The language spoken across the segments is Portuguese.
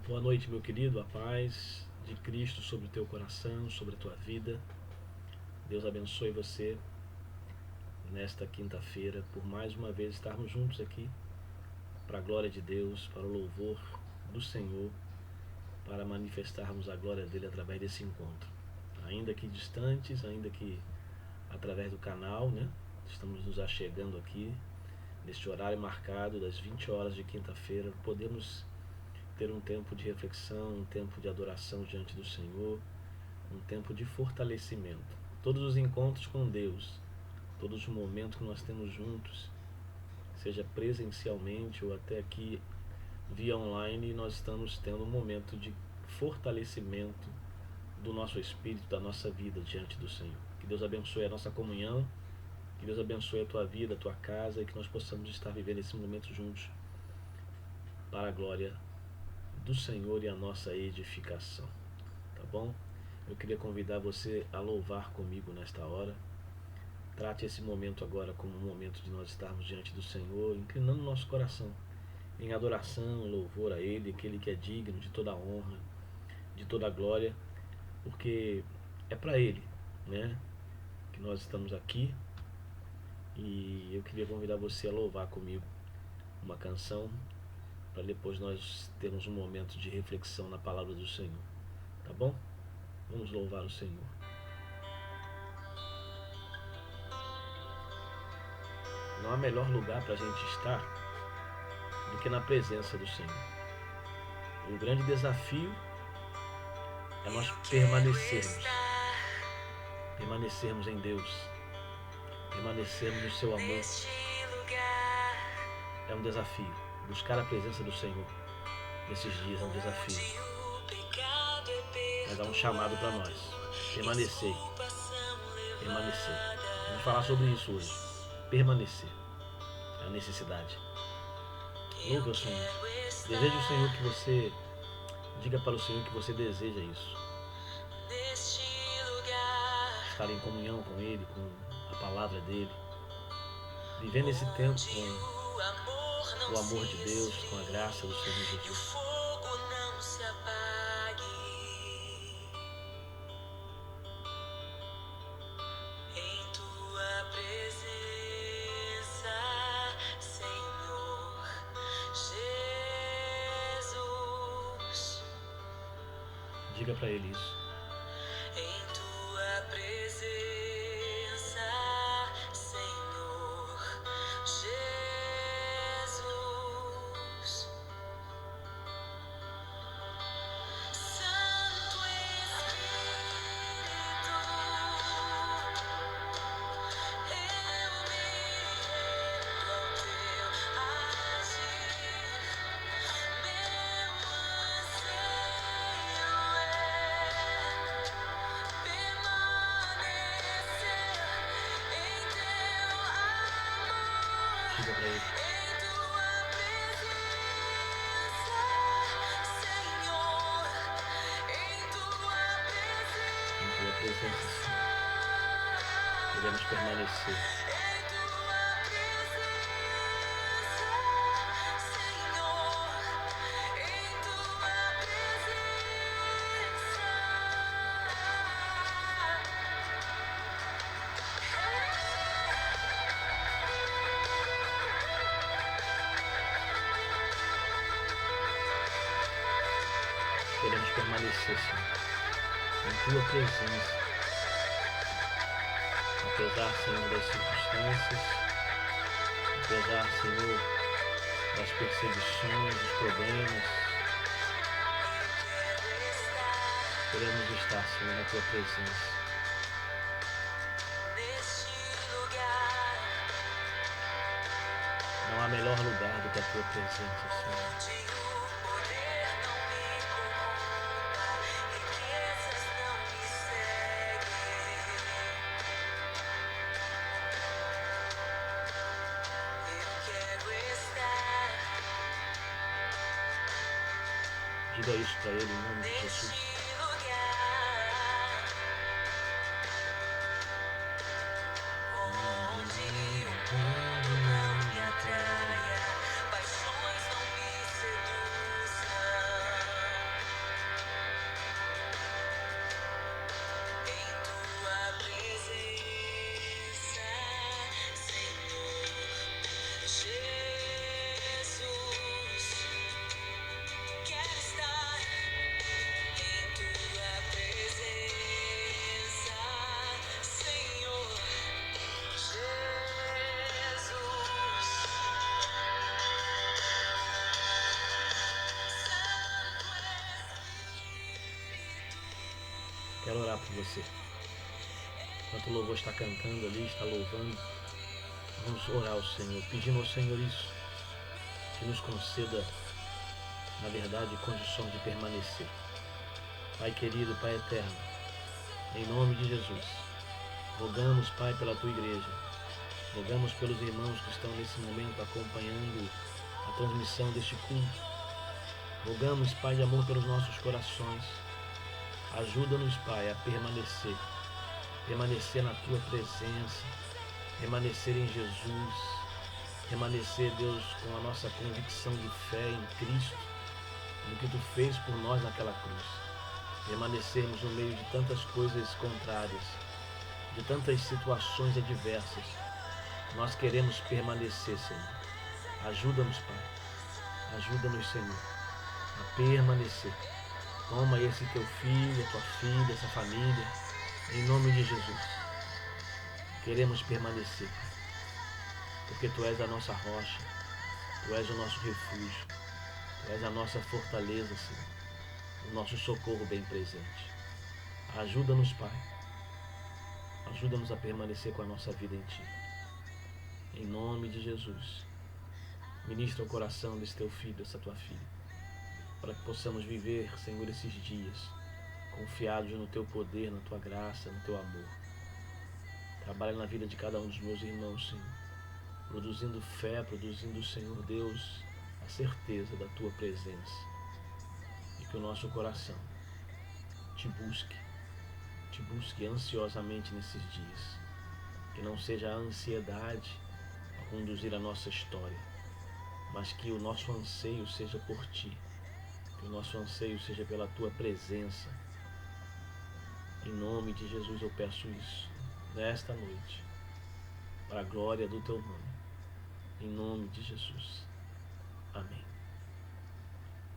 Boa noite, meu querido, a paz de Cristo sobre o teu coração, sobre a tua vida. Deus abençoe você nesta quinta-feira, por mais uma vez estarmos juntos aqui, para a glória de Deus, para o louvor do Senhor, para manifestarmos a glória dele através desse encontro. Ainda que distantes, ainda que através do canal, né? Estamos nos achegando aqui, neste horário marcado das 20 horas de quinta-feira, podemos ter um tempo de reflexão, um tempo de adoração diante do Senhor, um tempo de fortalecimento. Todos os encontros com Deus, todos os momentos que nós temos juntos, seja presencialmente ou até aqui via online, nós estamos tendo um momento de fortalecimento do nosso espírito, da nossa vida diante do Senhor. Que Deus abençoe a nossa comunhão, que Deus abençoe a tua vida, a tua casa, e que nós possamos estar vivendo esse momento juntos para a glória do Senhor e a nossa edificação, tá bom? Eu queria convidar você a louvar comigo nesta hora. Trate esse momento agora como um momento de nós estarmos diante do Senhor, inclinando nosso coração em adoração, louvor a Ele, aquele que é digno de toda a honra, de toda a glória, porque é para Ele, né, que nós estamos aqui. E eu queria convidar você a louvar comigo uma canção, para depois nós termos um momento de reflexão na palavra do Senhor, tá bom? Vamos louvar o Senhor. Não há melhor lugar para a gente estar do que na presença do Senhor. O grande desafio é nós permanecermos em Deus, permanecermos no seu amor. É um desafio. Buscar a presença do Senhor nesses dias é um desafio. Mas há um chamado para nós. Permanecer. Vamos falar sobre isso hoje. Permanecer. É a necessidade. Louve o Senhor. Deseja o Senhor que você... Diga para o Senhor que você deseja isso. Estar em comunhão com Ele, com a palavra dEle. Vivendo esse tempo com o amor de Deus, com a graça do Senhor Jesus. Diga para Ele isso. Em tua presença, Senhor Jesus. Santo Espírito, eu me rendo ao teu agir. Meu anseio permanecer em teu amor, Diga para Ele. em tua presença, Senhor, em tua Em tua presença, Senhor. Queremos permanecer. em tua presença, Senhor, em tua Queremos permanecer, Senhor, em tua presença. Apesar, Senhor, das circunstâncias, apesar, Senhor, das perseguições, dos problemas, queremos estar, Senhor, na tua presença. neste lugar, Não há melhor lugar do que a tua presença, Senhor. onde o poder não me corrompa, riquezas não me seguem. Eu quero estar Diga isso para Ele em nome de neste Jesus. lugar, onde o mundo não me atraia, paixões não me seduzam. quero orar por você. Enquanto o louvor está cantando ali, está louvando, vamos orar ao Senhor, pedindo ao Senhor isso, que nos conceda, na verdade, condições de permanecer. Pai querido, Pai eterno, em nome de Jesus, rogamos, Pai, pela Tua igreja, rogamos pelos irmãos que estão nesse momento acompanhando a transmissão deste culto, rogamos, Pai de amor, pelos nossos corações. Ajuda-nos, Pai, a permanecer na Tua presença, permanecer em Jesus, permanecer, Deus, com a nossa convicção de fé em Cristo, no que Tu fez por nós naquela cruz. Permanecermos no meio de tantas coisas contrárias, de tantas situações adversas. Nós queremos permanecer, Senhor. Ajuda-nos, Pai. Ajuda-nos, Senhor, a permanecer. Toma esse Teu filho, a Tua filha, essa família, em nome de Jesus. Queremos permanecer, porque Tu és a nossa rocha, Tu és o nosso refúgio, Tu és a nossa fortaleza, Senhor, o nosso socorro bem presente. Ajuda-nos, Pai. Ajuda-nos a permanecer com a nossa vida em Ti. Em nome de Jesus. Ministra o coração desse Teu filho, dessa Tua filha, para que possamos viver, Senhor, esses dias confiados no Teu poder, na Tua graça, no Teu amor. Trabalha na vida de cada um dos meus irmãos, Senhor, produzindo fé, produzindo, Senhor Deus, a certeza da Tua presença, e que o nosso coração Te busque ansiosamente nesses dias, que não seja a ansiedade a conduzir a nossa história, mas que o nosso anseio seja por Ti, que o nosso anseio seja pela Tua presença. Em nome de Jesus eu peço isso, nesta noite, para a glória do Teu nome, em nome de Jesus. Amém.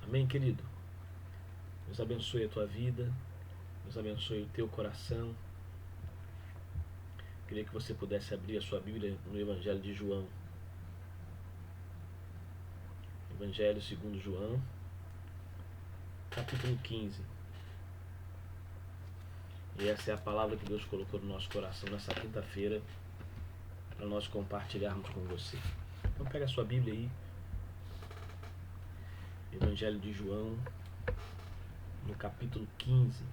Amém, querido. Deus abençoe a tua vida, Deus abençoe o teu coração. Queria que você pudesse abrir a sua Bíblia no Evangelho de João. Evangelho segundo João, capítulo 15. E essa é a palavra que Deus colocou no nosso coração nessa quinta-feira, para nós compartilharmos com você. Então pega a sua Bíblia aí, Evangelho de João, no capítulo 15,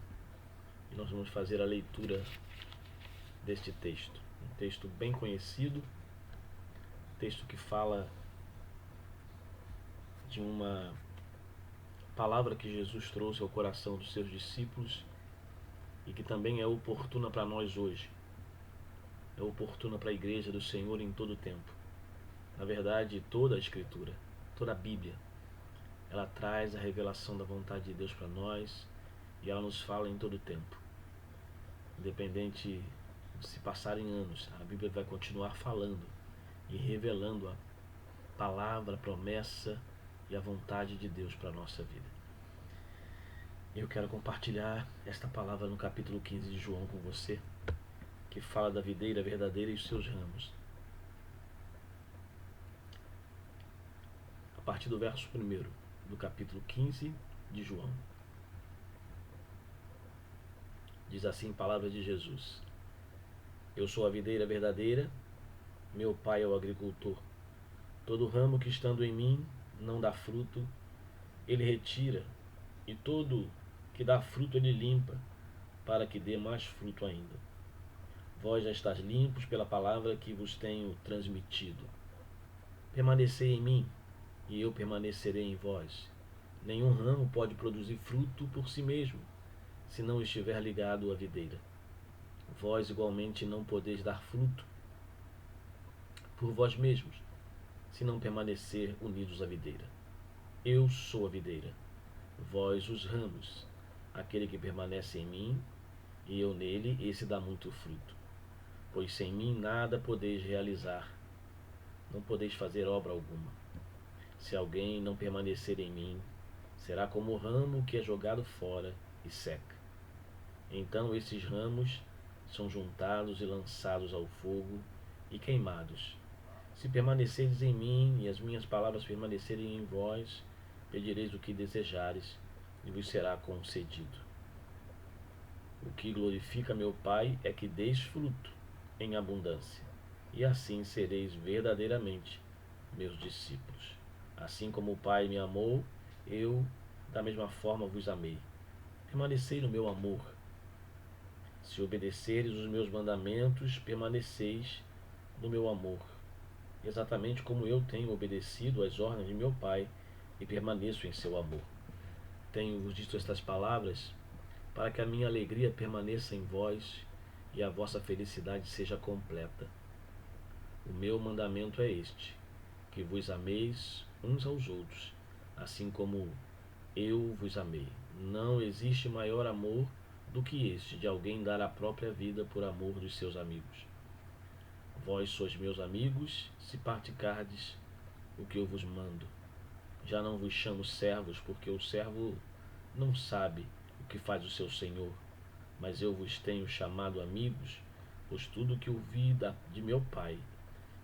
e nós vamos fazer a leitura deste texto. Um texto bem conhecido, texto que fala de uma palavra que Jesus trouxe ao coração dos seus discípulos e que também é oportuna para nós hoje. É oportuna para a igreja do Senhor em todo o tempo. Na verdade, toda a Escritura, toda a Bíblia, ela traz a revelação da vontade de Deus para nós e ela nos fala em todo o tempo. Independente de se passarem anos, a Bíblia vai continuar falando e revelando a palavra, a promessa e a vontade de Deus para a nossa vida. Eu quero compartilhar esta palavra no capítulo 15 de João com você, que fala da videira verdadeira e os seus ramos. A partir do verso 1 do capítulo 15 de João. Diz assim, palavra de Jesus: Eu sou a videira verdadeira, meu Pai é o agricultor. Todo ramo que estando em mim não dá fruto, ele retira, e todo que dá fruto ele limpa, para que dê mais fruto ainda. Vós já estáis limpos pela palavra que vos tenho transmitido. Permanecei em mim, e eu permanecerei em vós. Nenhum ramo pode produzir fruto por si mesmo, se não estiver ligado à videira. Vós igualmente não podeis dar fruto por vós mesmos, se não permanecer unidos à videira. Eu sou a videira, vós os ramos. Aquele que permanece em mim, e eu nele, esse dá muito fruto. Pois sem mim nada podeis realizar, não podeis fazer obra alguma. Se alguém não permanecer em mim, será como o ramo que é jogado fora e seca. Então esses ramos são juntados e lançados ao fogo e queimados. Se permanecerdes em mim e as minhas palavras permanecerem em vós, pedireis o que desejares e vos será concedido. O que glorifica meu Pai é que deis fruto em abundância, e assim sereis verdadeiramente meus discípulos. Assim como o Pai me amou, eu da mesma forma vos amei. Permanecei no meu amor. Se obedeceres os meus mandamentos, permaneceis no meu amor, exatamente como eu tenho obedecido às ordens de meu Pai e permaneço em seu amor. Tenho-vos dito estas palavras para que a minha alegria permaneça em vós e a vossa felicidade seja completa. O meu mandamento é este: que vos ameis uns aos outros, assim como eu vos amei. Não existe maior amor do que este, de alguém dar a própria vida por amor dos seus amigos. Vós sois meus amigos, se praticardes o que eu vos mando. Já não vos chamo servos, porque o servo não sabe o que faz o seu senhor, mas eu vos tenho chamado amigos, pois tudo que ouvi de meu Pai,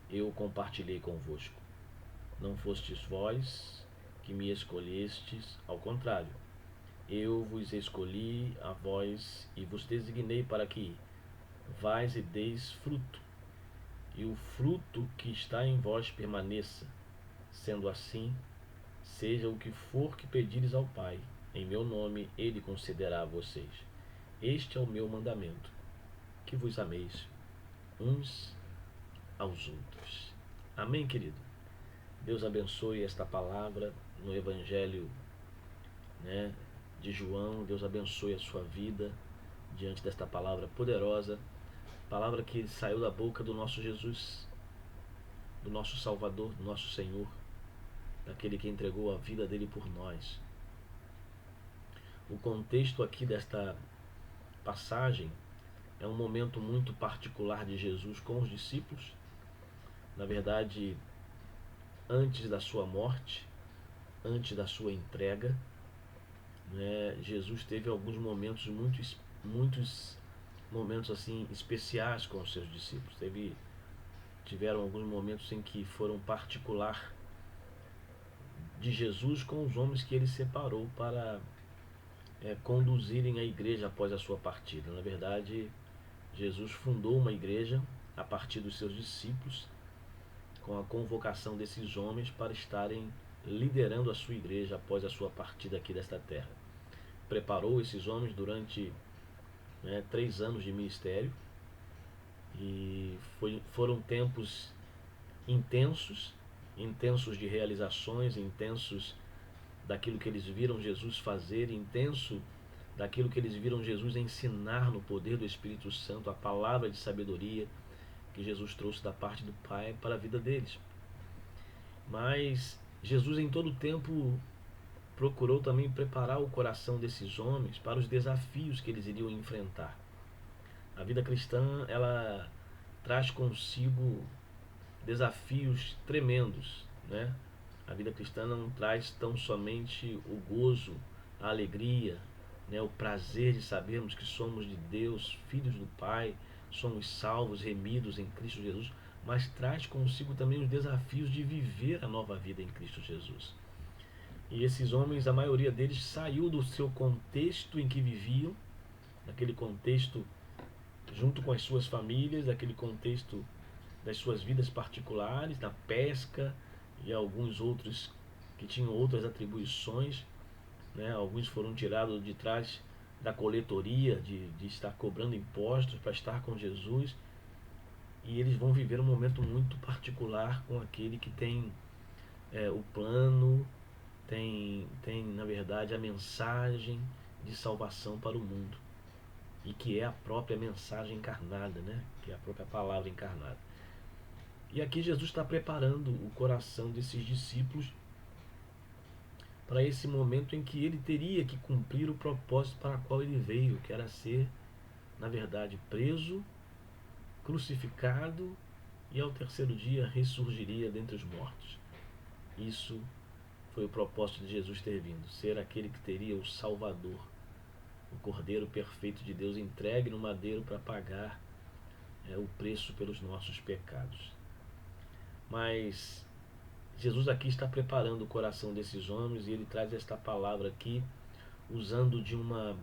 eu compartilhei convosco. Não fostes vós que me escolhestes, ao contrário, eu vos escolhi a vós e vos designei para que vais e deis fruto, e o fruto que está em vós permaneça. Sendo assim, seja o que for que pedires ao Pai, em meu nome ele concederá a vocês. Este é o meu mandamento, que vos ameis uns aos outros. Amém, querido? Deus abençoe esta palavra no Evangelho, né, de João. Deus abençoe a sua vida diante desta palavra poderosa, palavra que saiu da boca do nosso Jesus, do nosso Salvador, do nosso Senhor, daquele que entregou a vida dele por nós. O contexto aqui desta passagem é um momento muito particular de Jesus com os discípulos. Na verdade, antes da sua morte, antes da sua entrega, né, Jesus teve alguns momentos, muitos momentos assim especiais com os seus discípulos. Tiveram alguns momentos em que foram particular de Jesus com os homens que ele separou para conduzirem a igreja após a sua partida. Na verdade, Jesus fundou uma igreja a partir dos seus discípulos, com a convocação desses homens para estarem liderando a sua igreja após a sua partida aqui desta terra. Preparou esses homens durante 3 anos de ministério, e foram tempos intensos de realizações, intensos daquilo que eles viram Jesus fazer, intenso daquilo que eles viram Jesus ensinar no poder do Espírito Santo, a palavra de sabedoria que Jesus trouxe da parte do Pai para a vida deles. Mas Jesus em todo o tempo procurou também preparar o coração desses homens para os desafios que eles iriam enfrentar. A vida cristã, ela traz consigo desafios tremendos, né? A vida cristã não traz tão somente o gozo, a alegria, né, o prazer de sabermos que somos de Deus, filhos do Pai, somos salvos, remidos em Cristo Jesus, mas traz consigo também os desafios de viver a nova vida em Cristo Jesus. E esses homens, a maioria deles saiu do seu contexto em que viviam, daquele contexto junto com as suas famílias, daquele contexto das suas vidas particulares, da pesca e alguns outros que tinham outras atribuições, né? Alguns foram tirados de trás da coletoria, de estar cobrando impostos para estar com Jesus, e eles vão viver um momento muito particular com aquele que tem o plano, tem na verdade a mensagem de salvação para o mundo, e que é a própria mensagem encarnada, né? Que é a própria palavra encarnada. E aqui Jesus está preparando o coração desses discípulos para esse momento em que ele teria que cumprir o propósito para o qual ele veio, que era ser, na verdade, preso, crucificado e ao terceiro dia ressurgiria dentre os mortos. Isso foi o propósito de Jesus ter vindo, ser aquele que teria o Salvador, o Cordeiro perfeito de Deus entregue no madeiro para pagar o preço pelos nossos pecados. Mas Jesus aqui está preparando o coração desses homens, e ele traz esta palavra aqui usando de uma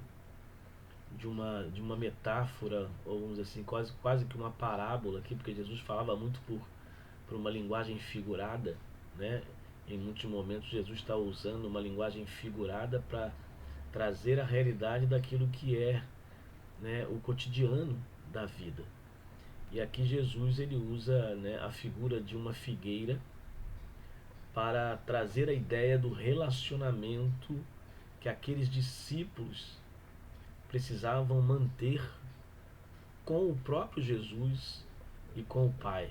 de uma metáfora, ou vamos dizer assim, quase que uma parábola aqui, porque Jesus falava muito por uma linguagem figurada, né? Em muitos momentos Jesus está usando uma linguagem figurada para trazer a realidade daquilo que é, né, o cotidiano da vida. E aqui Jesus ele usa, né, a figura de uma figueira para trazer a ideia do relacionamento que aqueles discípulos precisavam manter com o próprio Jesus e com o Pai,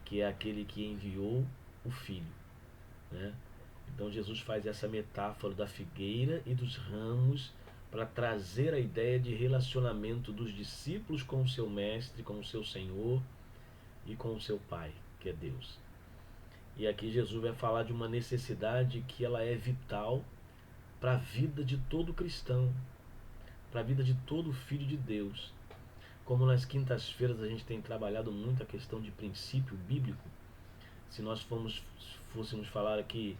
que é aquele que enviou o Filho, né? Então Jesus faz essa metáfora da figueira e dos ramos para trazer a ideia de relacionamento dos discípulos com o seu mestre, com o seu Senhor e com o seu Pai, que é Deus. E aqui Jesus vai falar de uma necessidade que ela é vital para a vida de todo cristão, para a vida de todo filho de Deus. Como nas quintas-feiras a gente tem trabalhado muito a questão de princípio bíblico, se nós fôssemos falar aqui,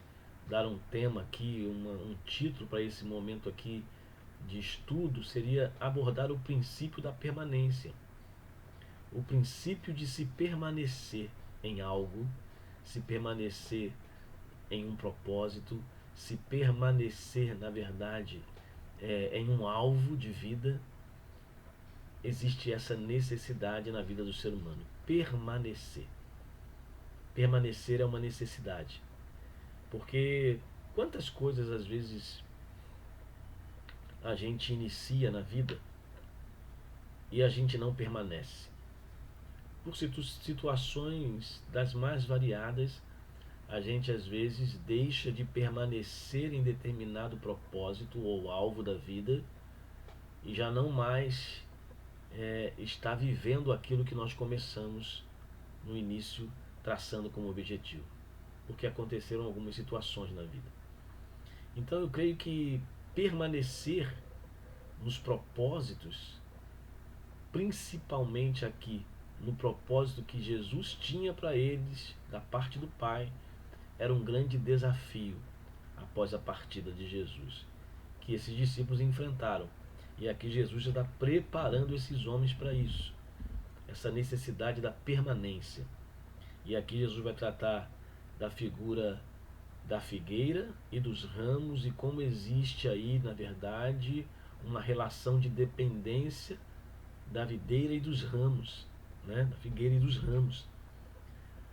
dar um tema aqui, um título para esse momento aqui de estudo, seria abordar o princípio da permanência. O princípio de se permanecer em algo, se permanecer em um propósito, se permanecer, na verdade, em um alvo de vida. Existe essa necessidade na vida do ser humano. Permanecer. Permanecer é uma necessidade. Porque quantas coisas às vezes a gente inicia na vida e a gente não permanece. Por situações das mais variadas, a gente às vezes deixa de permanecer em determinado propósito ou alvo da vida e já não mais está vivendo aquilo que nós começamos no início traçando como objetivo, porque aconteceram algumas situações na vida. Então eu creio que permanecer nos propósitos, principalmente aqui no propósito que Jesus tinha para eles da parte do Pai, era um grande desafio após a partida de Jesus, que esses discípulos enfrentaram. E aqui Jesus já está preparando esses homens para isso, essa necessidade da permanência. E aqui Jesus vai tratar da figura da figueira e dos ramos e como existe aí, na verdade, uma relação de dependência da videira e dos ramos, né? Da figueira e dos ramos.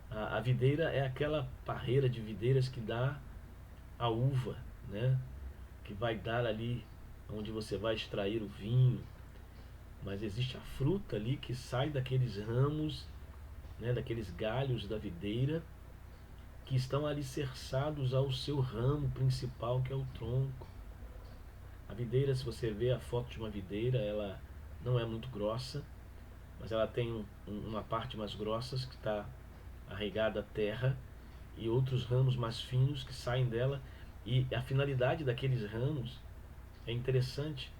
A videira é aquela parreira de videiras que dá a uva, né? Que vai dar ali onde você vai extrair o vinho, mas existe a fruta ali que sai daqueles ramos, né? Daqueles galhos da videira que estão alicerçados ao seu ramo principal, que é o tronco. A videira, se você vê a foto de uma videira, ela não é muito grossa, mas ela tem uma parte mais grossa que está arraigada à terra e outros ramos mais finos que saem dela. E a finalidade daqueles ramos é interessante.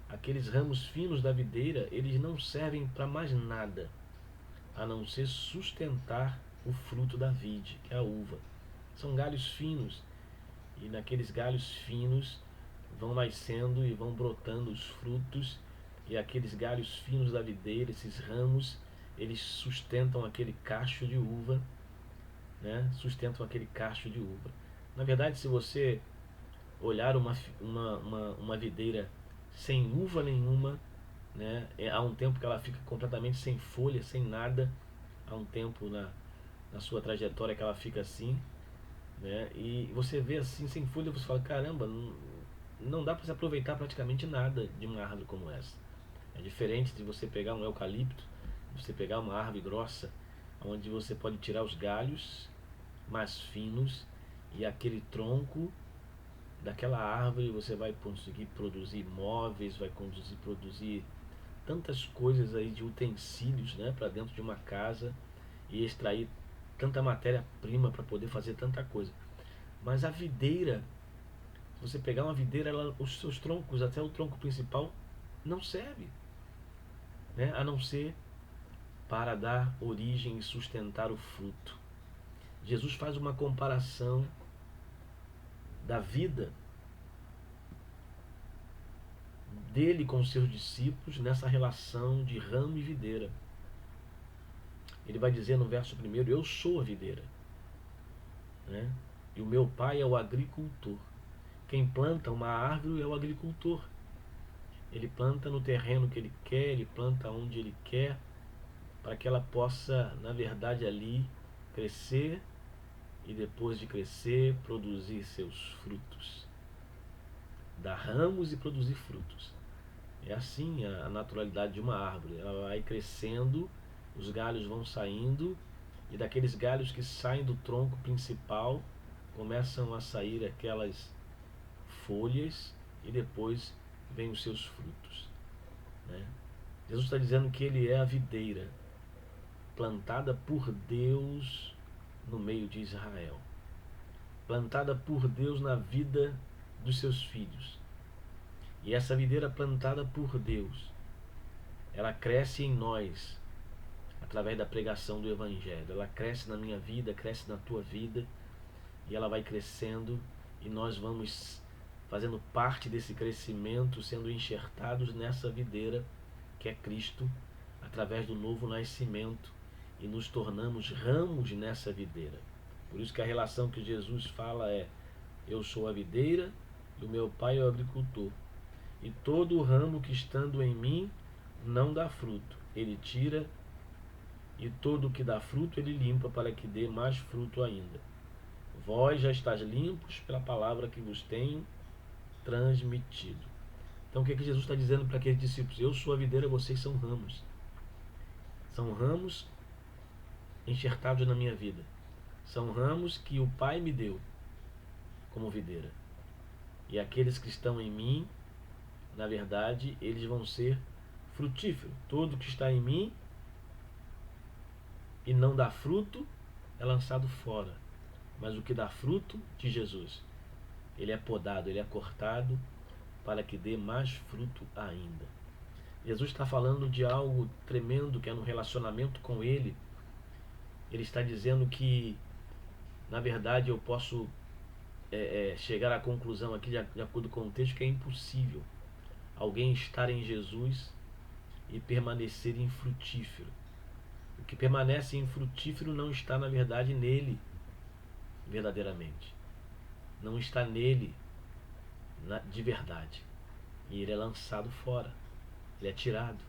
Aqueles ramos finos da videira, eles não servem para mais nada a não ser sustentar o fruto da vide, que é a uva. São galhos finos, e naqueles galhos finos vão nascendo e vão brotando os frutos, e aqueles galhos finos da videira, esses ramos, eles sustentam aquele cacho de uva, né? Sustentam aquele cacho de uva. Na verdade, se você olhar uma videira sem uva nenhuma, né? Há um tempo que ela fica completamente sem folha, sem nada. Há um tempo na sua trajetória que ela fica assim, né? E você vê assim, sem folha, você fala, caramba, não dá para se aproveitar praticamente nada de uma árvore como essa. É diferente de você pegar um eucalipto, você pegar uma árvore grossa, onde você pode tirar os galhos mais finos e aquele tronco daquela árvore você vai conseguir produzir móveis, vai conseguir produzir tantas coisas aí de utensílios, né, para dentro de uma casa e extrair tanta matéria-prima para poder fazer tanta coisa. Mas a videira, se você pegar uma videira, os seus troncos, até o tronco principal, não serve, né, a não ser para dar origem e sustentar o fruto. Jesus faz uma comparação da vida dele com os seus discípulos nessa relação de ramo e videira. Ele vai dizer no verso 1, eu sou a videira, né? E o meu pai é o agricultor. Quem planta uma árvore é o agricultor. Ele planta no terreno que ele quer, ele planta onde ele quer, para que ela possa, na verdade, ali crescer e depois de crescer, produzir seus frutos. Dar ramos e produzir frutos. É assim a naturalidade de uma árvore. Ela vai crescendo, os galhos vão saindo, e daqueles galhos que saem do tronco principal, começam a sair aquelas folhas e depois vêm os seus frutos, né? Jesus está dizendo que ele é a videira plantada por Deus no meio de Israel, plantada por Deus na vida dos seus filhos. E essa videira plantada por Deus, ela cresce em nós através da pregação do Evangelho. Ela cresce na minha vida, cresce na tua vida, e ela vai crescendo, e nós vamos fazendo parte desse crescimento, sendo enxertados nessa videira que é Cristo, através do novo nascimento, e nos tornamos ramos nessa videira. Por isso que a relação que Jesus fala é: eu sou a videira e o meu pai é o agricultor. E todo ramo que estando em mim não dá fruto, ele tira, e todo o que dá fruto ele limpa, para que dê mais fruto ainda. Vós já estáis limpos pela palavra que vos tenho transmitido. Então o que Jesus está dizendo para aqueles discípulos? Eu sou a videira, vocês são ramos. São ramos enxertados na minha vida. São ramos que o Pai me deu como videira. E aqueles que estão em mim, na verdade, eles vão ser frutíferos. Todo que está em mim e não dá fruto é lançado fora. Mas o que dá fruto de Jesus, ele é podado, ele é cortado, para que dê mais fruto ainda. Jesus está falando de algo tremendo, que é no relacionamento com ele. Ele está dizendo que, na verdade, eu posso chegar à conclusão aqui, de acordo com o texto, que é impossível alguém estar em Jesus e permanecer infrutífero. O que permanece infrutífero não está, na verdade, nele verdadeiramente. Não está nele de verdade. E ele é lançado fora. Ele é tirado.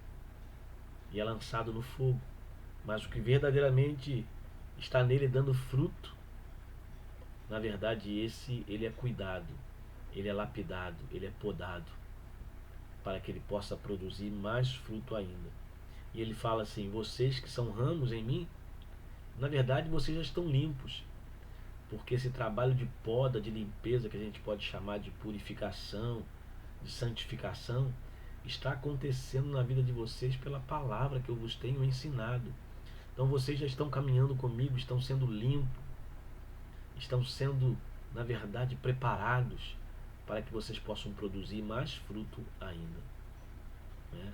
E é lançado no fogo. Mas o que verdadeiramente está nele dando fruto, na verdade, ele é cuidado, ele é lapidado, ele é podado, para que ele possa produzir mais fruto ainda. E ele fala assim: vocês que são ramos em mim, na verdade vocês já estão limpos, porque esse trabalho de poda, de limpeza, que a gente pode chamar de purificação, de santificação, está acontecendo na vida de vocês pela palavra que eu vos tenho ensinado. Então vocês já estão caminhando comigo, estão sendo limpos, estão sendo, na verdade, preparados para que vocês possam produzir mais fruto ainda, né?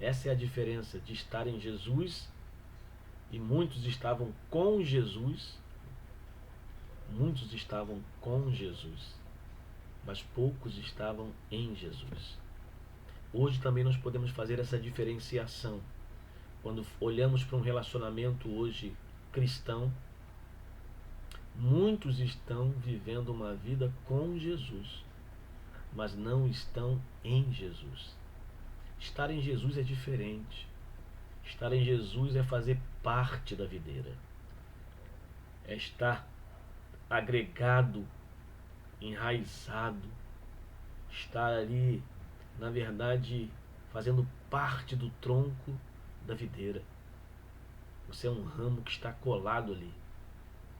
Essa é a diferença de estar em Jesus, e muitos estavam com Jesus, mas poucos estavam em Jesus. Hoje também nós podemos fazer essa diferenciação. Quando olhamos para um relacionamento hoje cristão, muitos estão vivendo uma vida com Jesus, mas não estão em Jesus. Estar em Jesus é diferente. Estar em Jesus é fazer parte da videira. É estar agregado, enraizado. Estar ali, na verdade, fazendo parte do tronco da videira. Você é um ramo que está colado ali.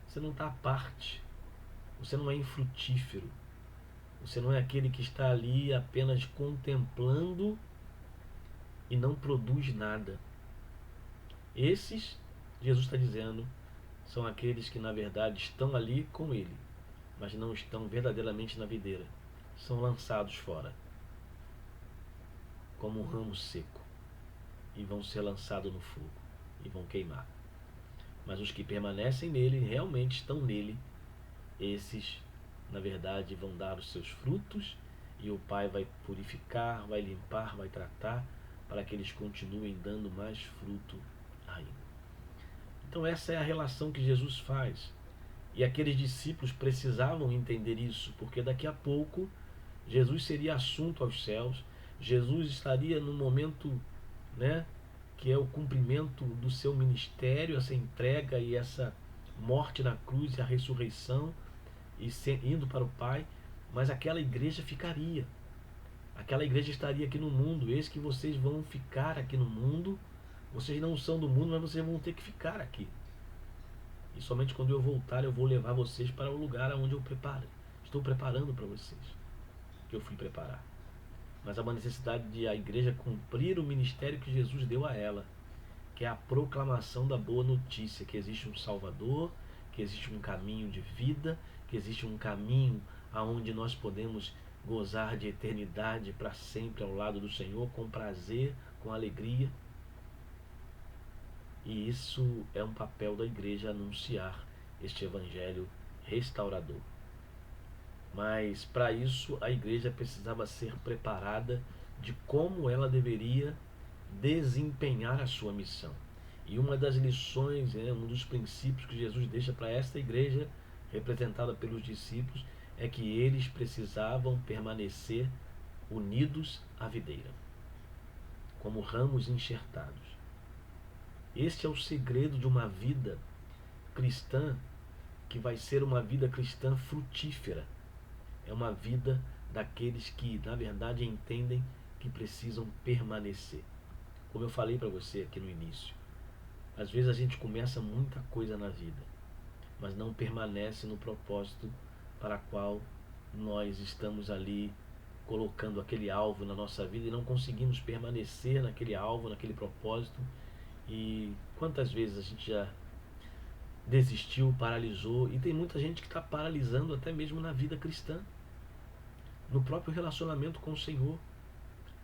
Você não está à parte. Você não é infrutífero. Você não é aquele que está ali apenas contemplando e não produz nada. Esses, Jesus está dizendo, são aqueles que na verdade estão ali com ele, mas não estão verdadeiramente na videira. São lançados fora, como um ramo seco, e vão ser lançados no fogo e vão queimar. Mas os que permanecem nele, realmente estão nele, esses na verdade vão dar os seus frutos e o Pai vai purificar, vai limpar, vai tratar, para que eles continuem dando mais fruto ainda. Então essa é a relação que Jesus faz. E aqueles discípulos precisavam entender isso, porque daqui a pouco Jesus seria assunto aos céus, Jesus estaria no momento, né, que é o cumprimento do seu ministério, essa entrega e essa morte na cruz e a ressurreição, e indo para o Pai, mas aquela igreja ficaria. Aquela igreja estaria aqui no mundo. Eis que vocês vão ficar aqui no mundo. Vocês não são do mundo, mas vocês vão ter que ficar aqui. E somente quando eu voltar, eu vou levar vocês para o lugar onde eu preparo. Estou preparando para vocês, que eu fui preparar. Mas há uma necessidade de a igreja cumprir o ministério que Jesus deu a ela, que é a proclamação da boa notícia, que existe um Salvador, que existe um caminho de vida, que existe um caminho aonde nós podemos gozar de eternidade para sempre ao lado do Senhor, com prazer, com alegria. E isso é um papel da igreja, anunciar este evangelho restaurador. Mas para isso a igreja precisava ser preparada de como ela deveria desempenhar a sua missão. E uma das lições, um dos princípios que Jesus deixa para esta igreja, representada pelos discípulos, é que eles precisavam permanecer unidos à videira, como ramos enxertados. Este é o segredo de uma vida cristã, que vai ser uma vida cristã frutífera. É uma vida daqueles que, na verdade, entendem que precisam permanecer. Como eu falei para você aqui no início, às vezes a gente começa muita coisa na vida, mas não permanece no propósito para qual nós estamos ali colocando aquele alvo na nossa vida, e não conseguimos permanecer naquele alvo, naquele propósito. E quantas vezes a gente já desistiu, paralisou, e tem muita gente que está paralisando até mesmo na vida cristã, no próprio relacionamento com o Senhor.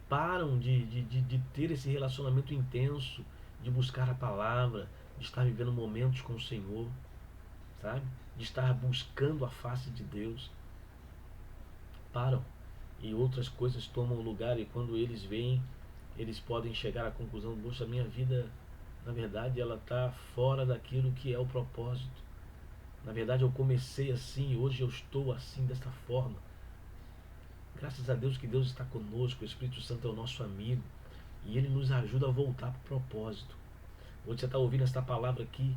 Param de ter esse relacionamento intenso, de buscar a palavra, de estar vivendo momentos com o Senhor, sabe? De estar buscando a face de Deus. Param. E outras coisas tomam lugar, e quando eles veem, eles podem chegar à conclusão: poxa, minha vida, na verdade, ela está fora daquilo que é o propósito. Na verdade, eu comecei assim, hoje eu estou assim, desta forma. Graças a Deus que Deus está conosco, o Espírito Santo é o nosso amigo, e Ele nos ajuda a voltar para o propósito. Hoje você está ouvindo esta palavra aqui,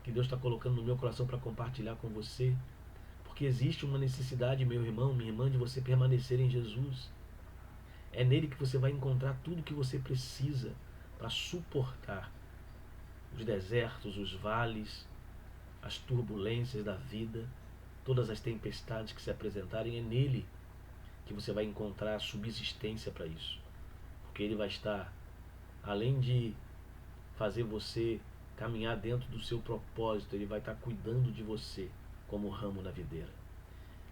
que Deus está colocando no meu coração para compartilhar com você, porque existe uma necessidade, meu irmão, minha irmã, de você permanecer em Jesus. É nele que você vai encontrar tudo que você precisa para suportar os desertos, os vales, as turbulências da vida, todas as tempestades que se apresentarem. É nele que você vai encontrar a subsistência para isso, porque ele vai estar, além de fazer você caminhar dentro do seu propósito, ele vai estar cuidando de você como ramo na videira.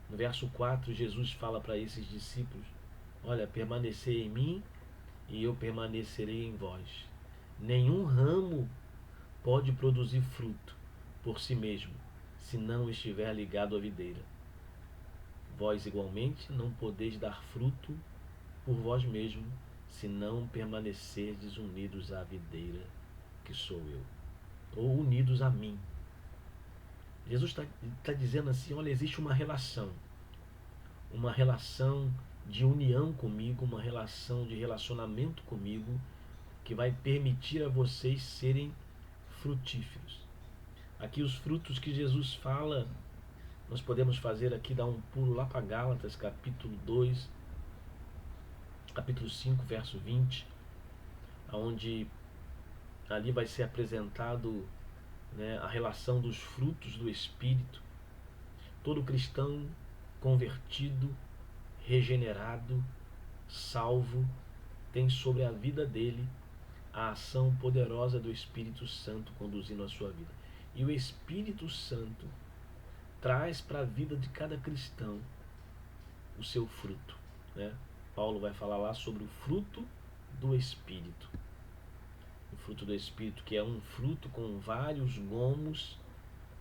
No verso 4, Jesus fala para esses discípulos: olha, permanecei em mim e eu permanecerei em vós. Nenhum ramo pode produzir fruto por si mesmo, se não estiver ligado à videira. Vós igualmente não podeis dar fruto por vós mesmos, se não permanecerdes unidos à videira, que sou eu, ou unidos a mim. Jesus está dizendo assim: olha, existe uma relação de união comigo, uma relação de relacionamento comigo, que vai permitir a vocês serem frutíferos. Aqui os frutos que Jesus fala, nós podemos fazer aqui, dar um pulo lá para Gálatas, capítulo 2, capítulo 5, verso 20, onde ali vai ser apresentado, a relação dos frutos do Espírito. Todo cristão convertido, regenerado, salvo, tem sobre a vida dele a ação poderosa do Espírito Santo conduzindo a sua vida. E o Espírito Santo traz para a vida de cada cristão o seu fruto, Paulo vai falar lá sobre o fruto do Espírito. O fruto do Espírito, que é um fruto com vários gomos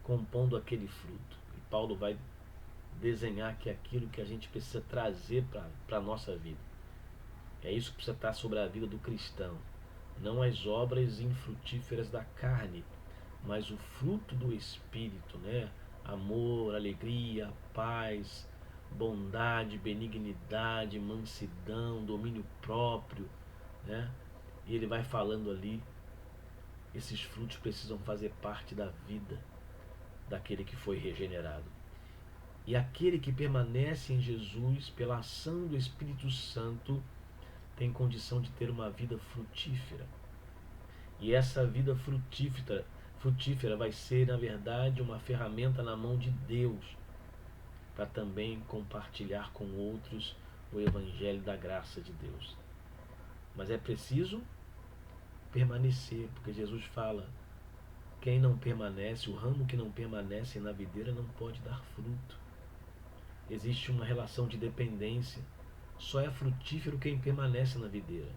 compondo aquele fruto. E Paulo vai desenhar que é aquilo que a gente precisa trazer para a nossa vida. É isso que precisa estar sobre a vida do cristão. Não as obras infrutíferas da carne, mas o fruto do Espírito, né? Amor, alegria, paz, bondade, benignidade, mansidão, domínio próprio, né? E ele vai falando ali, esses frutos precisam fazer parte da vida daquele que foi regenerado. E aquele que permanece em Jesus, pela ação do Espírito Santo, tem condição de ter uma vida frutífera. E essa vida frutífera vai ser, na verdade, uma ferramenta na mão de Deus para também compartilhar com outros o Evangelho da graça de Deus. Mas é preciso permanecer, porque Jesus fala: quem não permanece, o ramo que não permanece na videira não pode dar fruto. Existe uma relação de dependência. Só é frutífero quem permanece na videira.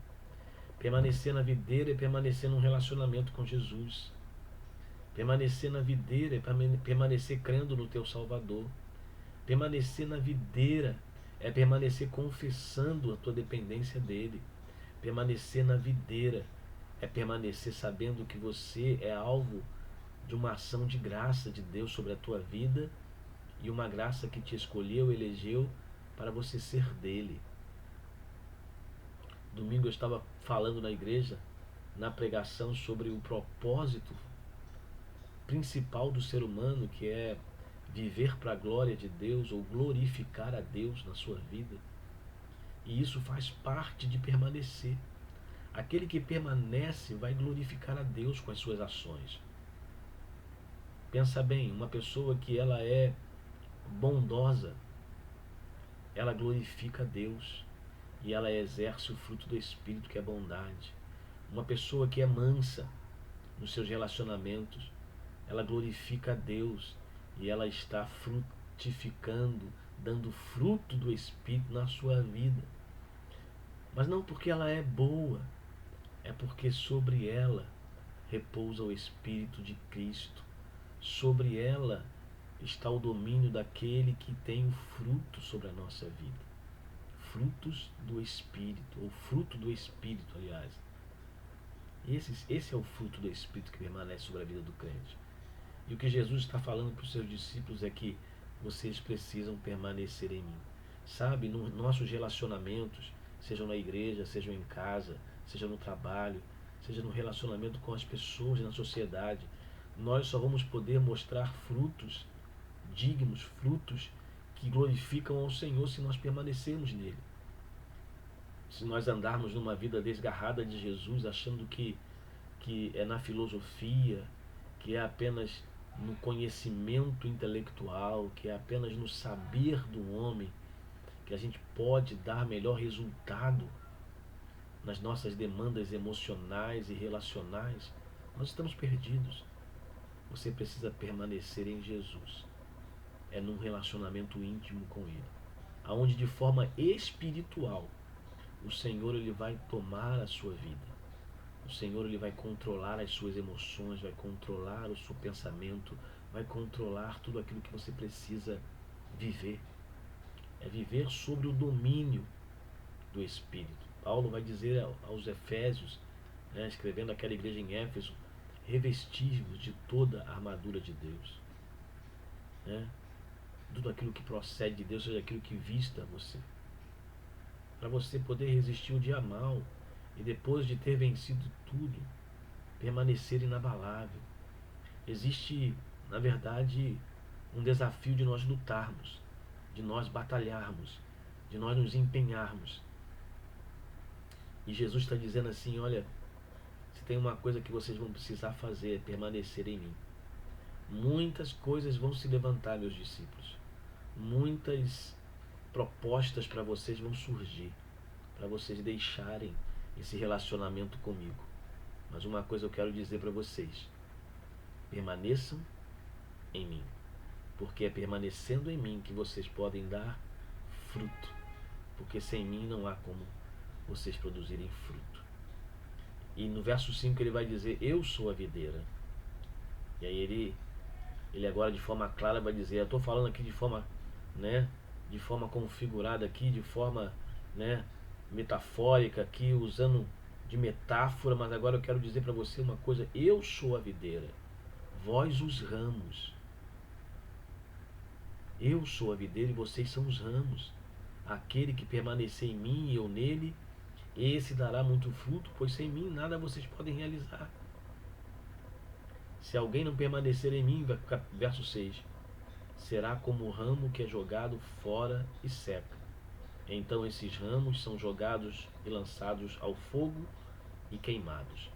Permanecer na videira é permanecer num relacionamento com Jesus. Permanecer na videira é permanecer crendo no teu Salvador. Permanecer na videira é permanecer confessando a tua dependência dele. Permanecer na videira é permanecer sabendo que você é alvo de uma ação de graça de Deus sobre a tua vida, e uma graça que te escolheu, elegeu para você ser dele. Domingo eu estava falando na igreja, na pregação, sobre o propósito principal do ser humano, que é viver para a glória de Deus, ou glorificar a Deus na sua vida. E isso faz parte de permanecer. Aquele que permanece vai glorificar a Deus com as suas ações. Pensa bem, uma pessoa que ela é bondosa, ela glorifica a Deus e ela exerce o fruto do Espírito, que é bondade. Uma pessoa que é mansa nos seus relacionamentos, ela glorifica a Deus e ela está frutificando, dando fruto do Espírito na sua vida. Mas não porque ela é boa, é porque sobre ela repousa o Espírito de Cristo. Sobre ela está o domínio daquele que tem o fruto sobre a nossa vida. Frutos do Espírito, ou fruto do Espírito, aliás. Esse é o fruto do Espírito que permanece sobre a vida do crente. E o que Jesus está falando para os seus discípulos é que vocês precisam permanecer em mim. Sabe, nos nossos relacionamentos, sejam na igreja, sejam em casa, seja no trabalho, seja no relacionamento com as pessoas na sociedade, nós só vamos poder mostrar frutos dignos, frutos que glorificam ao Senhor, se nós permanecermos nele. Se nós andarmos numa vida desgarrada de Jesus, achando que é na filosofia, que é apenas no conhecimento intelectual, que é apenas no saber do homem, que a gente pode dar melhor resultado nas nossas demandas emocionais e relacionais, nós estamos perdidos. Você precisa permanecer em Jesus. É num relacionamento íntimo com Ele, aonde de forma espiritual o Senhor ele vai tomar a sua vida. O Senhor ele vai controlar as suas emoções, vai controlar o seu pensamento, vai controlar tudo aquilo que você precisa viver. É viver sobre o domínio do Espírito. Paulo vai dizer aos Efésios, né, escrevendo aquela igreja em Éfeso: revestir-vos de toda a armadura de Deus. Né? Tudo aquilo que procede de Deus, seja aquilo que vista você. Para você poder resistir o dia mal e depois de ter vencido tudo, permanecer inabalável. Existe, na verdade, um desafio de nós lutarmos, de nós batalharmos, de nós nos empenharmos. E Jesus está dizendo assim: olha, se tem uma coisa que vocês vão precisar fazer, é permanecer em mim. Muitas coisas vão se levantar, meus discípulos. Muitas propostas para vocês vão surgir, para vocês deixarem esse relacionamento comigo. Mas uma coisa eu quero dizer para vocês: permaneçam em mim, porque é permanecendo em mim que vocês podem dar fruto, porque sem mim não há como vocês produzirem fruto. E no verso 5 ele vai dizer: eu sou a videira. E aí ele agora de forma clara vai dizer: eu estou falando aqui de forma né, de forma configurada aqui, de forma, né, metafórica aqui, usando de metáfora, mas agora eu quero dizer para você uma coisa: eu sou a videira, vós os ramos. Eu sou a videira e vocês são os ramos. Aquele que permanecer em mim e eu nele, esse dará muito fruto, pois sem mim nada vocês podem realizar. Se alguém não permanecer em mim, verso 6, será como o ramo que é jogado fora e seca. Então esses ramos são jogados e lançados ao fogo e queimados.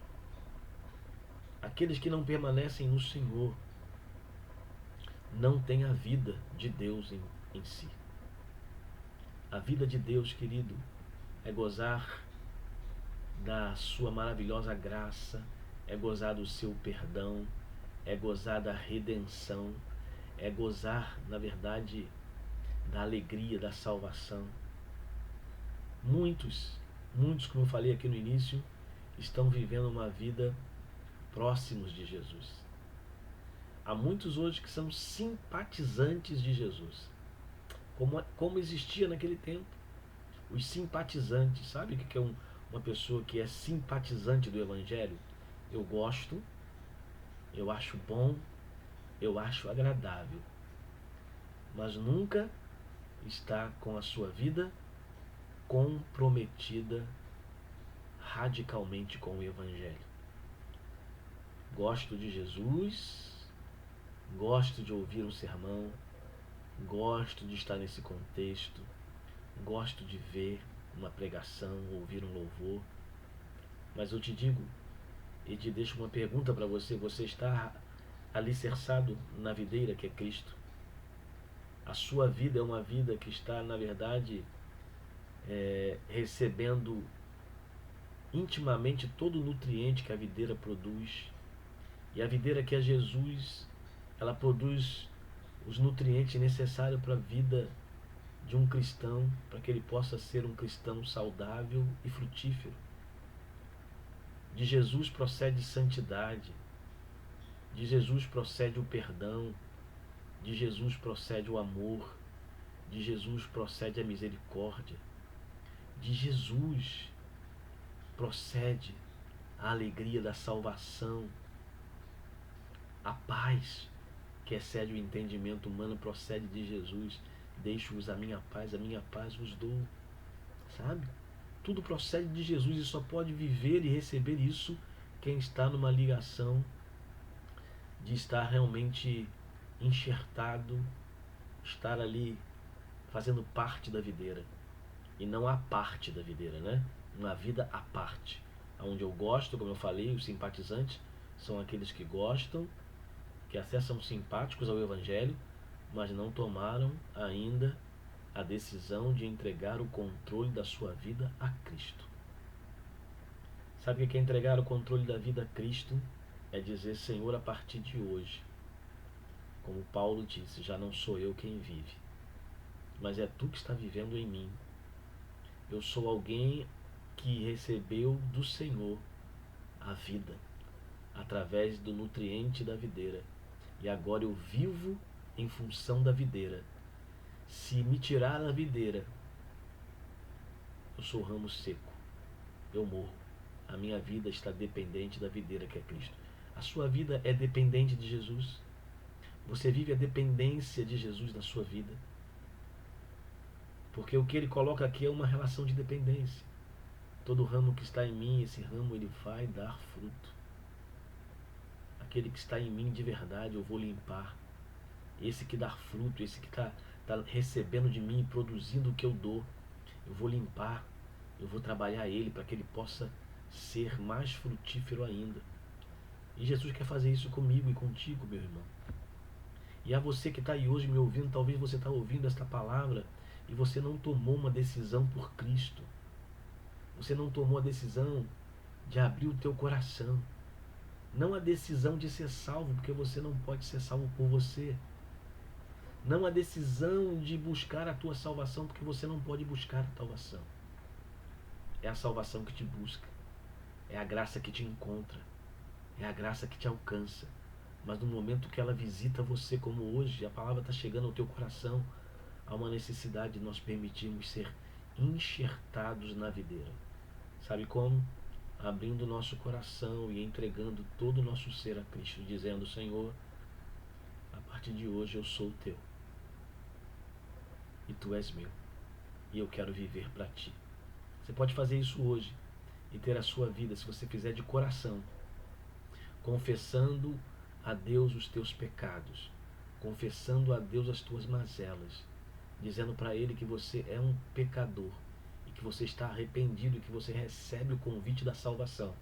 Aqueles que não permanecem no Senhor não têm a vida de Deus em si. A vida de Deus, querido, é gozar da sua maravilhosa graça, é gozar do seu perdão, é gozar da redenção, é gozar, na verdade, da alegria, da salvação. Muitos, como eu falei aqui no início, estão vivendo uma vida próximos de Jesus. Há muitos hoje que são simpatizantes de Jesus, como existia naquele tempo. Os simpatizantes, sabe o que é uma pessoa que é simpatizante do Evangelho? Eu gosto, eu acho bom, eu acho agradável, mas nunca está com a sua vida comprometida radicalmente com o Evangelho. Gosto de Jesus, gosto de ouvir um sermão, gosto de estar nesse contexto, gosto de ver uma pregação, ouvir um louvor, mas eu te digo e te deixo uma pergunta para você: você está alicerçado na videira que é Cristo? A sua vida é uma vida que está, na verdade, recebendo intimamente todo o nutriente que a videira produz. E a videira que é Jesus, ela produz os nutrientes necessários para a vida de um cristão, para que ele possa ser um cristão saudável e frutífero. De Jesus procede santidade, de Jesus procede o perdão, de Jesus procede o amor, de Jesus procede a misericórdia, de Jesus procede a alegria da salvação, a paz que excede o entendimento humano procede de Jesus. Deixo-vos a minha paz vos dou. Sabe? Tudo procede de Jesus e só pode viver e receber isso quem está numa ligação de estar realmente enxertado, estar ali fazendo parte da videira e não a parte da videira, né? Uma vida à parte, onde eu gosto, como eu falei, os simpatizantes são aqueles que gostam, que até são simpáticos ao Evangelho, mas não tomaram ainda a decisão de entregar o controle da sua vida a Cristo. Sabe o que é entregar o controle da vida a Cristo? É dizer: Senhor, a partir de hoje, como Paulo disse, já não sou eu quem vive, mas é tu que está vivendo em mim. Eu sou alguém que recebeu do Senhor a vida através do nutriente da videira, e agora eu vivo em função da videira. Se me tirar a videira, eu sou ramo seco, eu morro. A minha vida está dependente da videira que é Cristo. A sua vida é dependente de Jesus? Você vive a dependência de Jesus na sua vida? Porque o que ele coloca aqui é uma relação de dependência. Todo ramo que está em mim, esse ramo ele vai dar fruto. Aquele que está em mim de verdade eu vou limpar. Esse que dá fruto, esse que está recebendo de mim e produzindo o que eu dou, eu vou limpar, eu vou trabalhar ele para que ele possa ser mais frutífero ainda. E Jesus quer fazer isso comigo e contigo, meu irmão. E a você que está aí hoje me ouvindo, talvez você está ouvindo esta palavra e você não tomou uma decisão por Cristo. Você não tomou a decisão de abrir o teu coração. Não a decisão de ser salvo, porque você não pode ser salvo por você. Não a decisão de buscar a tua salvação, porque você não pode buscar a salvação. É a salvação que te busca. É a graça que te encontra. É a graça que te alcança. Mas no momento que ela visita você, como hoje, a palavra está chegando ao teu coração, há uma necessidade de nós permitirmos ser enxertados na videira. Sabe como? Abrindo o nosso coração e entregando todo o nosso ser a Cristo, dizendo: Senhor, a partir de hoje eu sou teu e tu és meu, e eu quero viver para ti. Você pode fazer isso hoje e ter a sua vida, se você fizer de coração, confessando a Deus os teus pecados, confessando a Deus as tuas mazelas, dizendo para Ele que você é um pecador e que você está arrependido e que você recebe o convite da salvação.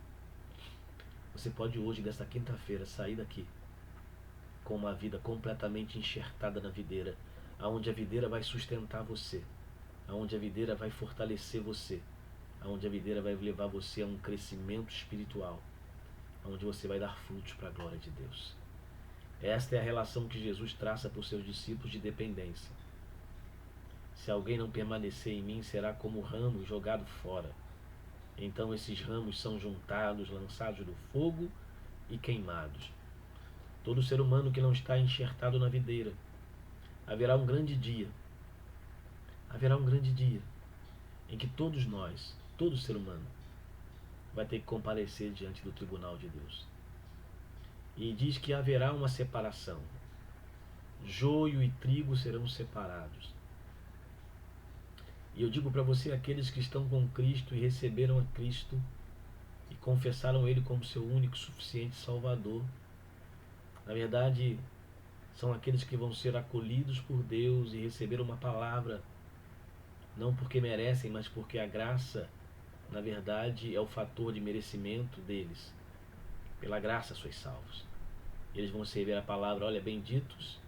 Você pode hoje, desta quinta-feira, sair daqui com uma vida completamente enxertada na videira, aonde a videira vai sustentar você, aonde a videira vai fortalecer você, aonde a videira vai levar você a um crescimento espiritual, onde você vai dar frutos para a glória de Deus. Esta é a relação que Jesus traça para os seus discípulos de dependência. Se alguém não permanecer em mim, será como ramo jogado fora. Então esses ramos são juntados, lançados no fogo e queimados. Todo ser humano que não está enxertado na videira, haverá um grande dia em que todos nós, todo ser humano, vai ter que comparecer diante do tribunal de Deus. E diz que haverá uma separação. Joio e trigo serão separados. E eu digo para você, aqueles que estão com Cristo e receberam a Cristo e confessaram Ele como seu único e suficiente Salvador, na verdade, são aqueles que vão ser acolhidos por Deus e receber uma palavra, não porque merecem, mas porque a graça, na verdade, é o fator de merecimento deles. Pela graça sois salvos. Eles vão receber a palavra: olha, benditos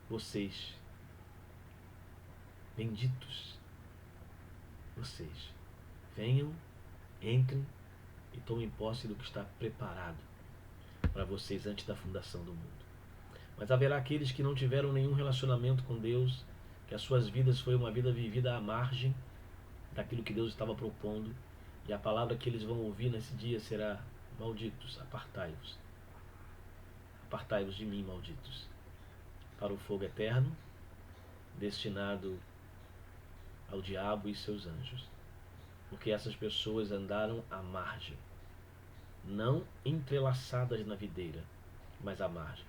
vocês, benditos vocês, venham, entrem e tomem posse do que está preparado para vocês antes da fundação do mundo. Mas haverá aqueles que não tiveram nenhum relacionamento com Deus, que as suas vidas foi uma vida vivida à margem daquilo que Deus estava propondo, e a palavra que eles vão ouvir nesse dia será: malditos, apartai-vos. Apartai-vos de mim, malditos, para o fogo eterno, destinado ao diabo e seus anjos. Porque essas pessoas andaram à margem, não entrelaçadas na videira, mas à margem.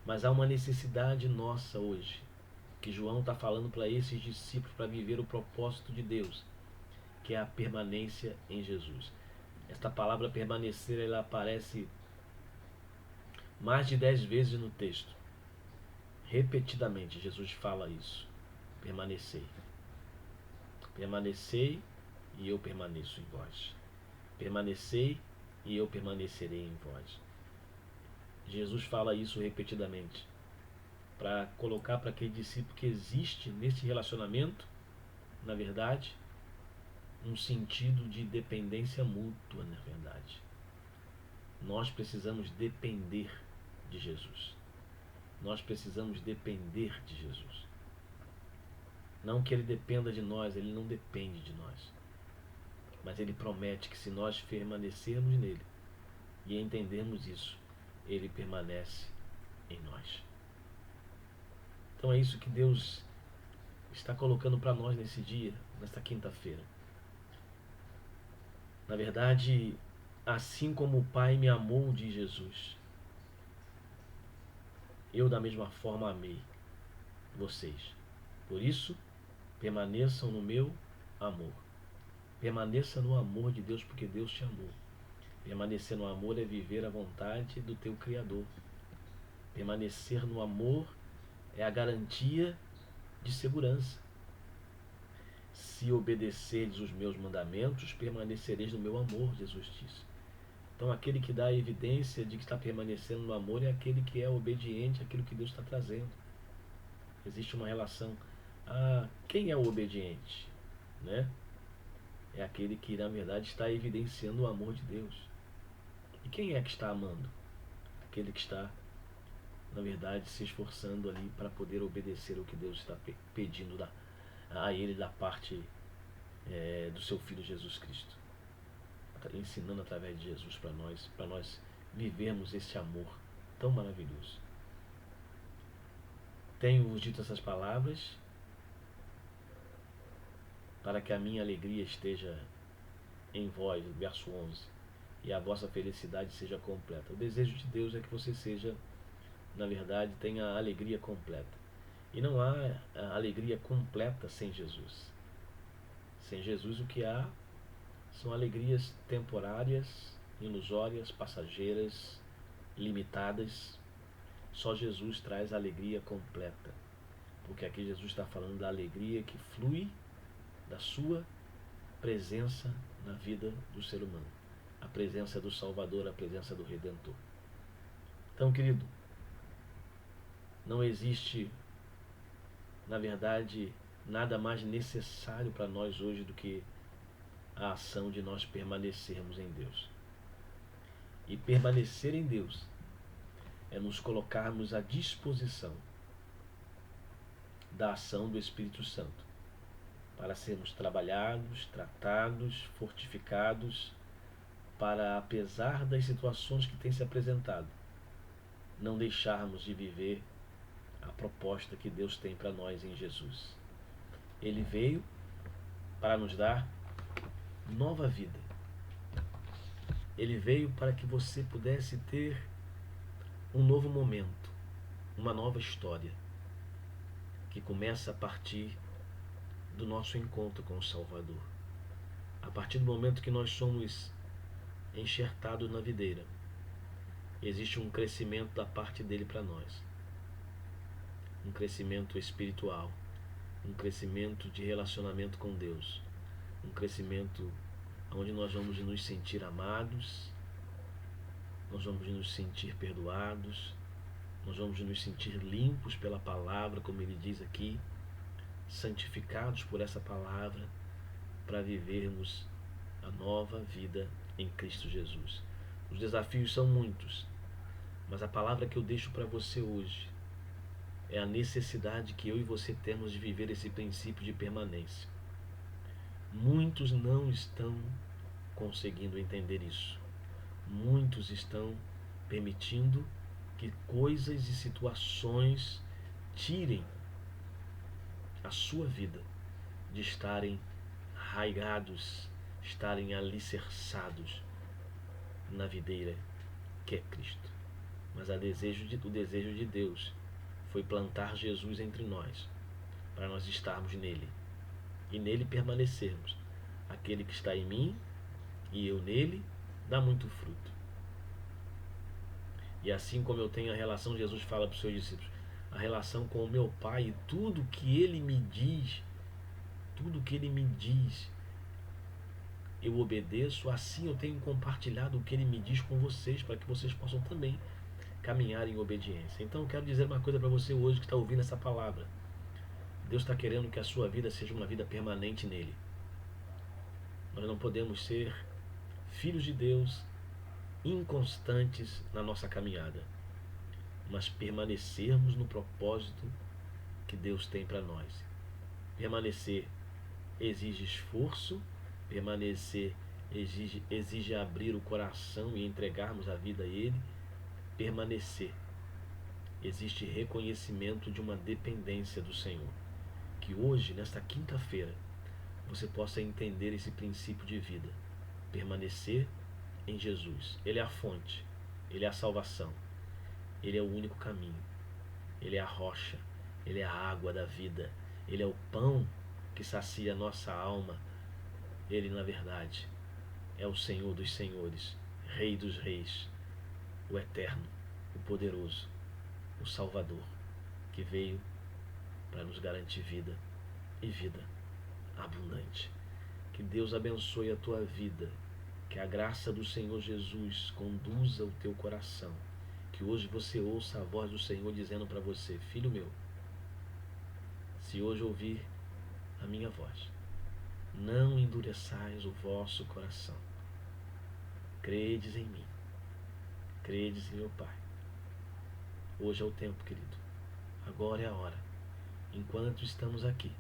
Mas há uma necessidade nossa hoje, que João está falando para esses discípulos, para viver o propósito de Deus, que é a permanência em Jesus. Esta palavra permanecer, ela aparece mais de 10 vezes no texto. Repetidamente Jesus fala isso: permanecei. Permanecei e eu permaneço em vós. Permanecei e eu permanecerei em vós. Jesus fala isso repetidamente para colocar para aquele discípulo que existe nesse relacionamento, na verdade, um sentido de dependência mútua, na verdade. Nós precisamos depender de Jesus. Nós precisamos depender de Jesus. Não que Ele dependa de nós, Ele não depende de nós. Mas Ele promete que se nós permanecermos nele e entendermos isso, Ele permanece em nós. Então é isso que Deus está colocando para nós nesse dia, nesta quinta-feira. Na verdade, assim como o Pai me amou, diz Jesus, eu da mesma forma amei vocês. Por isso, permaneçam no meu amor. Permaneça no amor de Deus, porque Deus te amou. Permanecer no amor é viver a vontade do teu Criador. Permanecer no amor é a garantia de segurança. Se obedecerdes os meus mandamentos, permanecereis no meu amor, Jesus disse. Então aquele que dá a evidência de que está permanecendo no amor é aquele que é obediente àquilo que Deus está trazendo. Existe uma relação. Quem é o obediente? Né? É aquele que na verdade está evidenciando o amor de Deus. E quem é que está amando? Aquele que está, na verdade, se esforçando ali para poder obedecer o que Deus está pedindo a ele da parte do seu Filho Jesus Cristo, ensinando através de Jesus para nós vivermos esse amor tão maravilhoso. Tenho-vos dito essas palavras para que a minha alegria esteja em vós, verso 11, e a vossa felicidade seja completa. O desejo de Deus é que você seja, na verdade, tenha a alegria completa. E não há a alegria completa sem Jesus. Sem Jesus, o que há são alegrias temporárias, ilusórias, passageiras, limitadas. Só Jesus traz a alegria completa. Porque aqui Jesus está falando da alegria que flui da sua presença na vida do ser humano. A presença do Salvador, a presença do Redentor. Então, querido, não existe, na verdade, nada mais necessário para nós hoje do que a ação de nós permanecermos em Deus. E permanecer em Deus é nos colocarmos à disposição da ação do Espírito Santo para sermos trabalhados, tratados, fortificados, para, apesar das situações que têm se apresentado, não deixarmos de viver a proposta que Deus tem para nós em Jesus. Ele veio para nos dar nova vida. Ele veio para que você pudesse ter um novo momento, uma nova história, que começa a partir do nosso encontro com o Salvador. A partir do momento que nós somos enxertados na videira, existe um crescimento da parte dele para nós. Um crescimento espiritual, um crescimento de relacionamento com Deus, um crescimento onde nós vamos nos sentir amados, nós vamos nos sentir perdoados, nós vamos nos sentir limpos pela palavra, como ele diz aqui, santificados por essa palavra, para vivermos a nova vida em Cristo Jesus. Os desafios são muitos, mas a palavra que eu deixo para você hoje é a necessidade que eu e você temos de viver esse princípio de permanência. Muitos não estão conseguindo entender isso. Muitos estão permitindo que coisas e situações tirem a sua vida de estarem arraigados, estarem alicerçados na videira que é Cristo. Mas o desejo de Deus foi plantar Jesus entre nós, para nós estarmos nele e nele permanecermos. Aquele que está em mim e eu nele dá muito fruto. E assim como eu tenho a relação, Jesus fala para os seus discípulos, a relação com o meu Pai, e tudo que ele me diz, eu obedeço. Assim eu tenho compartilhado o que ele me diz com vocês, para que vocês possam também caminhar em obediência. Então eu quero dizer uma coisa para você hoje que está ouvindo essa palavra. Deus está querendo que a sua vida seja uma vida permanente nele. Nós não podemos ser filhos de Deus inconstantes na nossa caminhada, mas permanecermos no propósito que Deus tem para nós. Permanecer exige esforço, permanecer exige abrir o coração e entregarmos a vida a Ele. Permanecer existe reconhecimento de uma dependência do Senhor. Que hoje, nesta quinta-feira, você possa entender esse princípio de vida. Permanecer em Jesus. Ele é a fonte, Ele é a salvação, Ele é o único caminho, Ele é a rocha, Ele é a água da vida, Ele é o pão que sacia a nossa alma. Ele, na verdade, é o Senhor dos senhores, Rei dos reis, o eterno, o poderoso, o Salvador, que veio para nos garantir vida e vida abundante. Que Deus abençoe a tua vida, que a graça do Senhor Jesus conduza o teu coração, que hoje você ouça a voz do Senhor dizendo para você: filho meu, se hoje ouvir a minha voz, não endureçais o vosso coração, credes em mim, credes em meu Pai. Hoje é o tempo, querido, agora é a hora. Enquanto estamos aqui,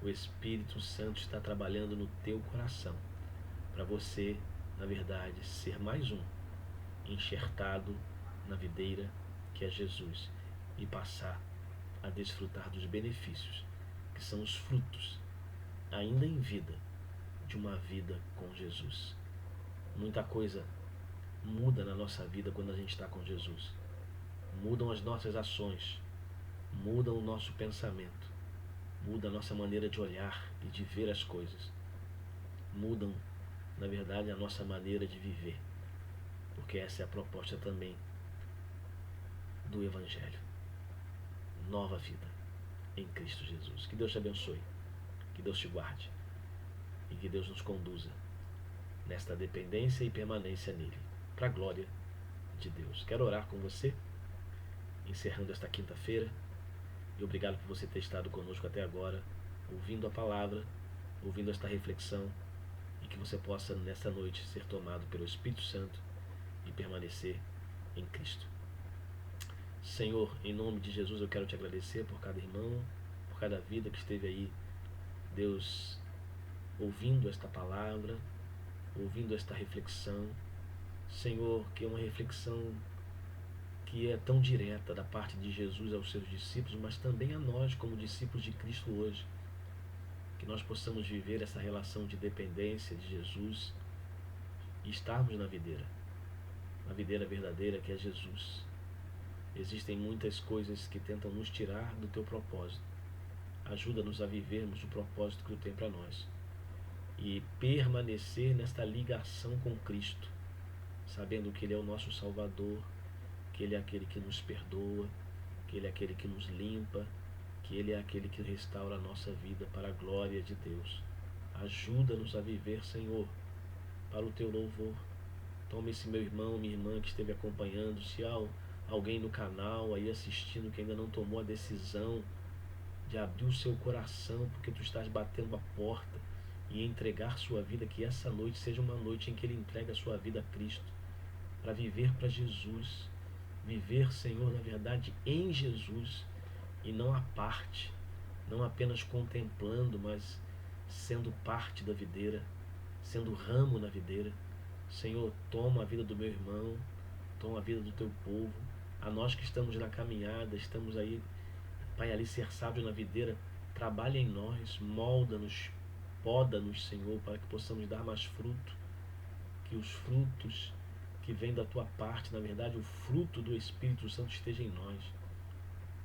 o Espírito Santo está trabalhando no teu coração, para você, na verdade, ser mais um enxertado na videira que é Jesus, e passar a desfrutar dos benefícios, que são os frutos, ainda em vida, de uma vida com Jesus. Muita coisa muda na nossa vida quando a gente está com Jesus. Mudam as nossas ações, mudam o nosso pensamento, muda a nossa maneira de olhar e de ver as coisas. Mudam, na verdade, a nossa maneira de viver, porque essa é a proposta também do Evangelho. Nova vida em Cristo Jesus. Que Deus te abençoe, que Deus te guarde e que Deus nos conduza nesta dependência e permanência nele, para a glória de Deus. Quero orar com você, encerrando esta quinta-feira, e obrigado por você ter estado conosco até agora, ouvindo a palavra, ouvindo esta reflexão, e que você possa nesta noite ser tomado pelo Espírito Santo e permanecer em Cristo. Senhor, em nome de Jesus eu quero te agradecer por cada irmão, por cada vida que esteve aí, Deus, ouvindo esta palavra, ouvindo esta reflexão. Senhor, que é uma reflexão que é tão direta da parte de Jesus aos seus discípulos, mas também a nós como discípulos de Cristo hoje. Que nós possamos viver essa relação de dependência de Jesus e estarmos na videira verdadeira que é Jesus. Existem muitas coisas que tentam nos tirar do teu propósito. Ajuda-nos a vivermos o propósito que tu tem para nós e permanecer nesta ligação com Cristo, sabendo que Ele é o nosso Salvador, que Ele é aquele que nos perdoa, que Ele é aquele que nos limpa, que Ele é aquele que restaura a nossa vida para a glória de Deus. Ajuda-nos a viver, Senhor, para o teu louvor. Toma esse meu irmão, minha irmã que esteve acompanhando, se há alguém no canal aí assistindo que ainda não tomou a decisão de abrir o seu coração, porque tu estás batendo a porta, e entregar sua vida, que essa noite seja uma noite em que ele entrega a sua vida a Cristo, para viver para Jesus, viver, Senhor, na verdade, em Jesus, e não à parte, não apenas contemplando, mas sendo parte da videira, sendo ramo na videira. Senhor, toma a vida do meu irmão, toma a vida do teu povo, a nós que estamos na caminhada, estamos aí, Pai, alicerçados na videira, trabalha em nós, molda-nos, poda-nos, Senhor, para que possamos dar mais fruto, que os frutos que vêm da tua parte, na verdade, o fruto do Espírito Santo esteja em nós,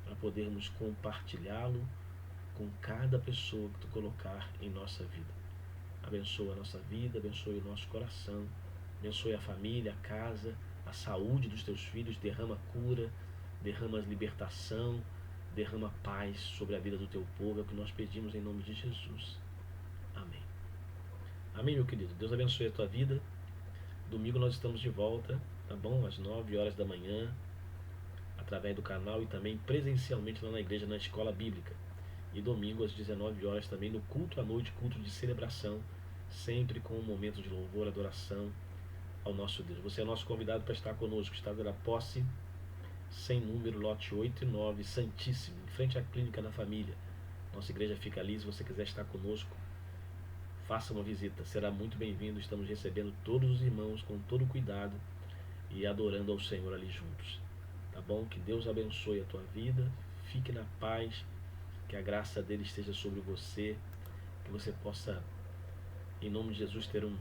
para podermos compartilhá-lo com cada pessoa que tu colocar em nossa vida. Abençoa a nossa vida, abençoe o nosso coração, abençoe a família, a casa, a saúde dos teus filhos, derrama cura, derrama libertação, derrama paz sobre a vida do teu povo, é o que nós pedimos em nome de Jesus. Amém. Amém, meu querido. Deus abençoe a tua vida. Domingo nós estamos de volta, tá bom? Às 9 horas da manhã, através do canal e também presencialmente lá na igreja, na escola bíblica. E domingo às 19 horas também no culto à noite, culto de celebração, sempre com um momento de louvor, adoração ao nosso Deus. Você é nosso convidado para estar conosco, Estado da Posse, sem número, lote 8 e 9, Santíssimo, em frente à Clínica da Família. Nossa igreja fica ali, se você quiser estar conosco, faça uma visita, será muito bem-vindo. Estamos recebendo todos os irmãos com todo cuidado e adorando ao Senhor ali juntos, tá bom? Que Deus abençoe a tua vida, fique na paz, que a graça dele esteja sobre você, que você possa, em nome de Jesus, ter um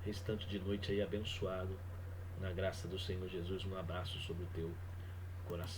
restante de noite aí abençoado, na graça do Senhor Jesus. Um abraço sobre o teu coração.